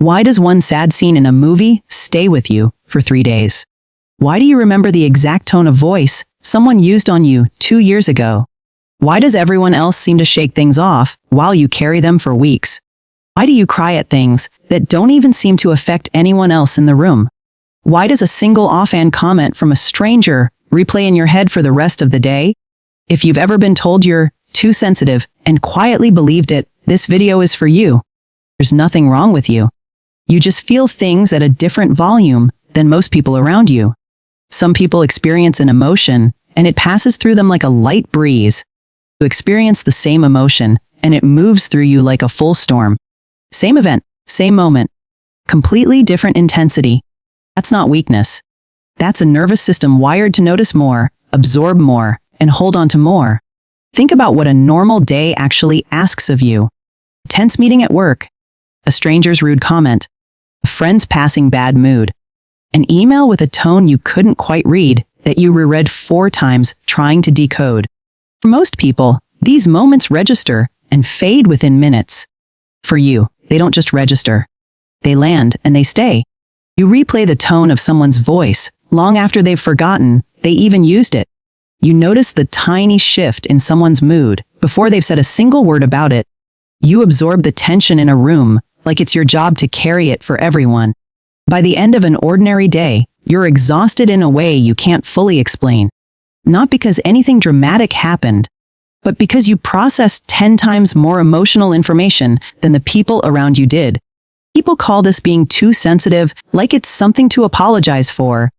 Why does one sad scene in a movie stay with you for 3 days? Why do you remember the exact tone of voice someone used on you 2 years ago? Why does everyone else seem to shake things off while you carry them for weeks? Why do you cry at things that don't even seem to affect anyone else in the room? Why does a single offhand comment from a stranger replay in your head for the rest of the day? If you've ever been told you're too sensitive and quietly believed it, this video is for you. There's nothing wrong with you. You just feel things at a different volume than most people around you. Some people experience an emotion and it passes through them like a light breeze. You experience the same emotion and it moves through you like a full storm. Same event, same moment, completely different intensity. That's not weakness. That's a nervous system wired to notice more, absorb more, and hold on to more. Think about what a normal day actually asks of you. A tense meeting at work, a stranger's rude comment, a friend's passing bad mood, an email with a tone you couldn't quite read that you reread 4 times trying to decode. For most people, these moments register and fade within minutes. For you, they don't just register. They land and they stay. You replay the tone of someone's voice long after they've forgotten they even used it. You notice the tiny shift in someone's mood before they've said a single word about it. You absorb the tension in a room like it's your job to carry it for everyone. By the end of an ordinary day, you're exhausted in a way you can't fully explain. Not because anything dramatic happened, but because you processed 10 times more emotional information than the people around you did. People call this being too sensitive, like it's something to apologize for.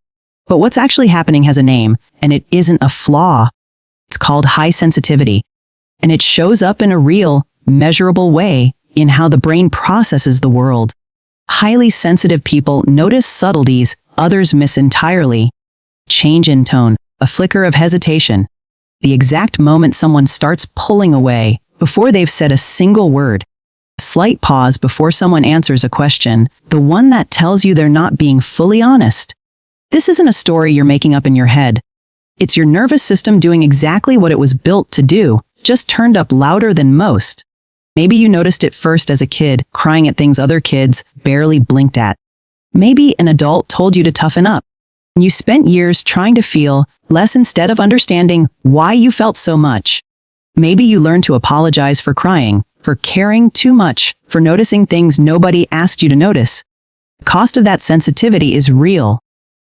But what's actually happening has a name, and it isn't a flaw. It's called high sensitivity, and it shows up in a real, measurable way in how the brain processes the world. Highly sensitive people notice subtleties others miss entirely. Change in tone, a flicker of hesitation, the exact moment someone starts pulling away before they've said a single word. A slight pause before someone answers a question, the one that tells you they're not being fully honest. This isn't a story you're making up in your head. It's your nervous system doing exactly what it was built to do, just turned up louder than most. Maybe you noticed it first as a kid, crying at things other kids barely blinked at. Maybe an adult told you to toughen up. And you spent years trying to feel less instead of understanding why you felt so much. Maybe you learned to apologize for crying, for caring too much, for noticing things nobody asked you to notice. The cost of that sensitivity is real.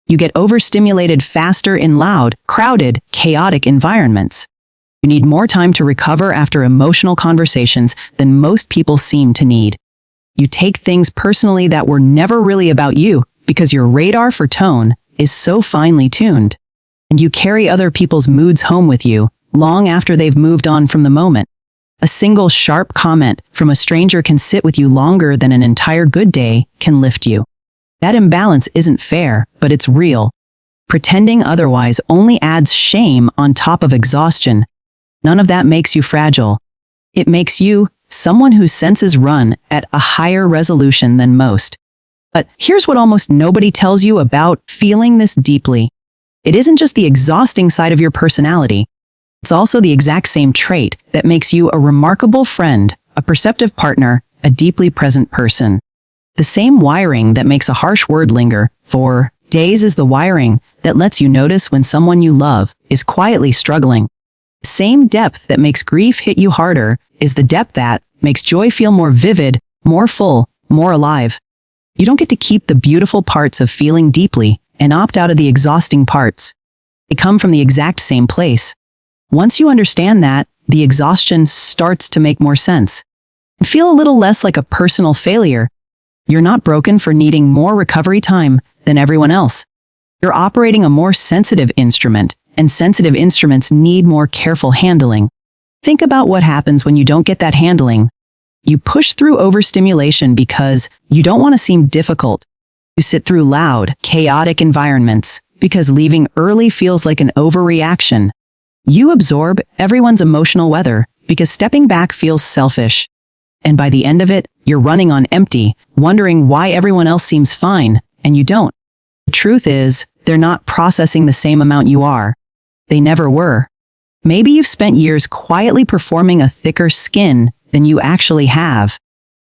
You get overstimulated faster in loud, crowded, chaotic environments. You need more time to recover after emotional conversations than most people seem to need. You take things personally that were never really about you because your radar for tone is so finely tuned. And you carry other people's moods home with you long after they've moved on from the moment. A single sharp comment from a stranger can sit with you longer than an entire good day can lift you. That imbalance isn't fair, but it's real. Pretending otherwise only adds shame on top of exhaustion. None of that makes you fragile. It makes you someone whose senses run at a higher resolution than most. But here's what almost nobody tells you about feeling this deeply. It isn't just the exhausting side of your personality. It's also the exact same trait that makes you a remarkable friend, a perceptive partner, a deeply present person. The same wiring that makes a harsh word linger for days is the wiring that lets you notice when someone you love is quietly struggling. The same depth that makes grief hit you harder is the depth that makes joy feel more vivid, more full, more alive. You don't get to keep the beautiful parts of feeling deeply and opt out of the exhausting parts. They come from the exact same place. Once you understand that, the exhaustion starts to make more sense. And feel a little less like a personal failure. You're not broken for needing more recovery time than everyone else. You're operating a more sensitive instrument, and sensitive instruments need more careful handling. Think about what happens when you don't get that handling. You push through overstimulation because you don't want to seem difficult. You sit through loud, chaotic environments because leaving early feels like an overreaction. You absorb everyone's emotional weather because stepping back feels selfish. And by the end of it, you're running on empty, wondering why everyone else seems fine, and you don't. The truth is, they're not processing the same amount you are. They never were. Maybe you've spent years quietly performing a thicker skin than you actually have,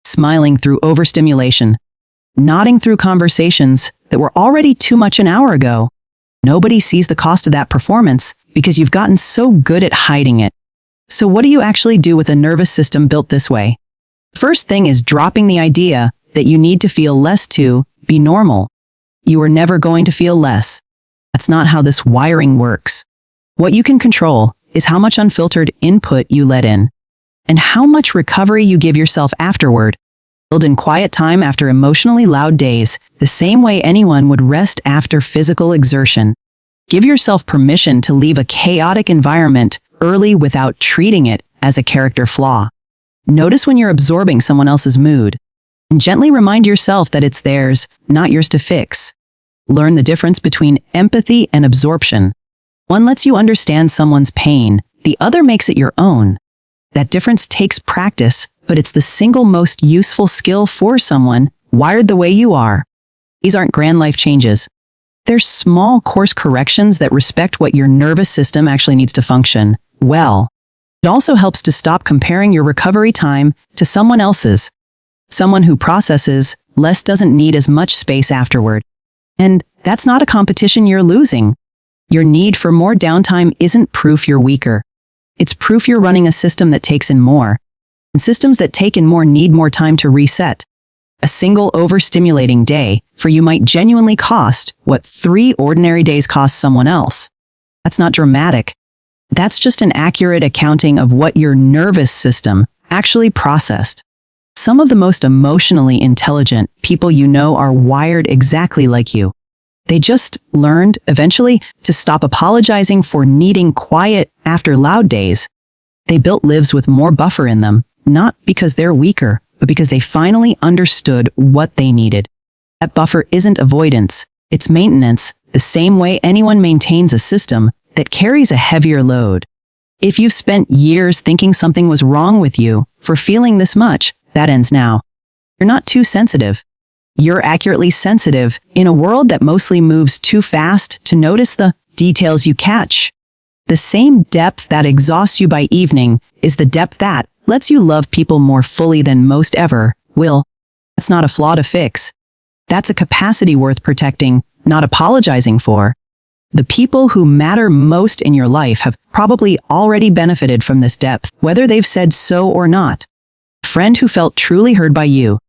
smiling through overstimulation, nodding through conversations that were already too much an hour ago. Nobody sees the cost of that performance because you've gotten so good at hiding it. So what do you actually do with a nervous system built this way? First thing is dropping the idea that you need to feel less to be normal. You are never going to feel less. That's not how this wiring works. What you can control is how much unfiltered input you let in, and how much recovery you give yourself afterward. Build in quiet time after emotionally loud days, the same way anyone would rest after physical exertion. Give yourself permission to leave a chaotic environment early without treating it as a character flaw. Notice when you're absorbing someone else's mood, and gently remind yourself that it's theirs, not yours to fix. Learn the difference between empathy and absorption. One lets you understand someone's pain, the other makes it your own. That difference takes practice, but it's the single most useful skill for someone wired the way you are. These aren't grand life changes. They're small course corrections that respect what your nervous system actually needs to function well. It also helps to stop comparing your recovery time to someone else's. Someone who processes less doesn't need as much space afterward. And that's not a competition you're losing. Your need for more downtime isn't proof you're weaker. It's proof you're running a system that takes in more. And systems that take in more need more time to reset. A single overstimulating day for you might genuinely cost what 3 ordinary days cost someone else. That's not dramatic. That's just an accurate accounting of what your nervous system actually processed. Some of the most emotionally intelligent people you know are wired exactly like you. They just learned, eventually, to stop apologizing for needing quiet after loud days. They built lives with more buffer in them, not because they're weaker, but because they finally understood what they needed. That buffer isn't avoidance, it's maintenance, the same way anyone maintains a system that carries a heavier load. If you've spent years thinking something was wrong with you for feeling this much, that ends now. You're not too sensitive. You're accurately sensitive in a world that mostly moves too fast to notice the details you catch. The same depth that exhausts you by evening is the depth that lets you love people more fully than most ever will. That's not a flaw to fix. That's a capacity worth protecting, not apologizing for. The people who matter most in your life have probably already benefited from this depth, whether they've said so or not. A friend who felt truly heard by you.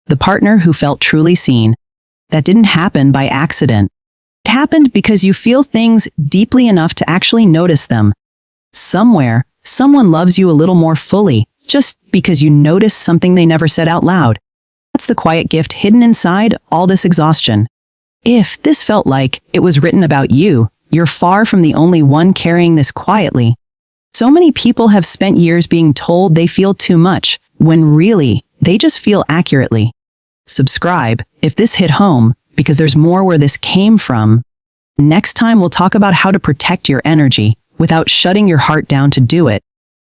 The partner who felt truly seen. That didn't happen by accident. It happened because you feel things deeply enough to actually notice them. Somewhere, someone loves you a little more fully, just because you noticed something they never said out loud. That's the quiet gift hidden inside all this exhaustion. If this felt like it was written about you, you're far from the only one carrying this quietly. So many people have spent years being told they feel too much, when really, they just feel accurately. Subscribe if this hit home, because there's more where this came from. Next time we'll talk about how to protect your energy without shutting your heart down to do it.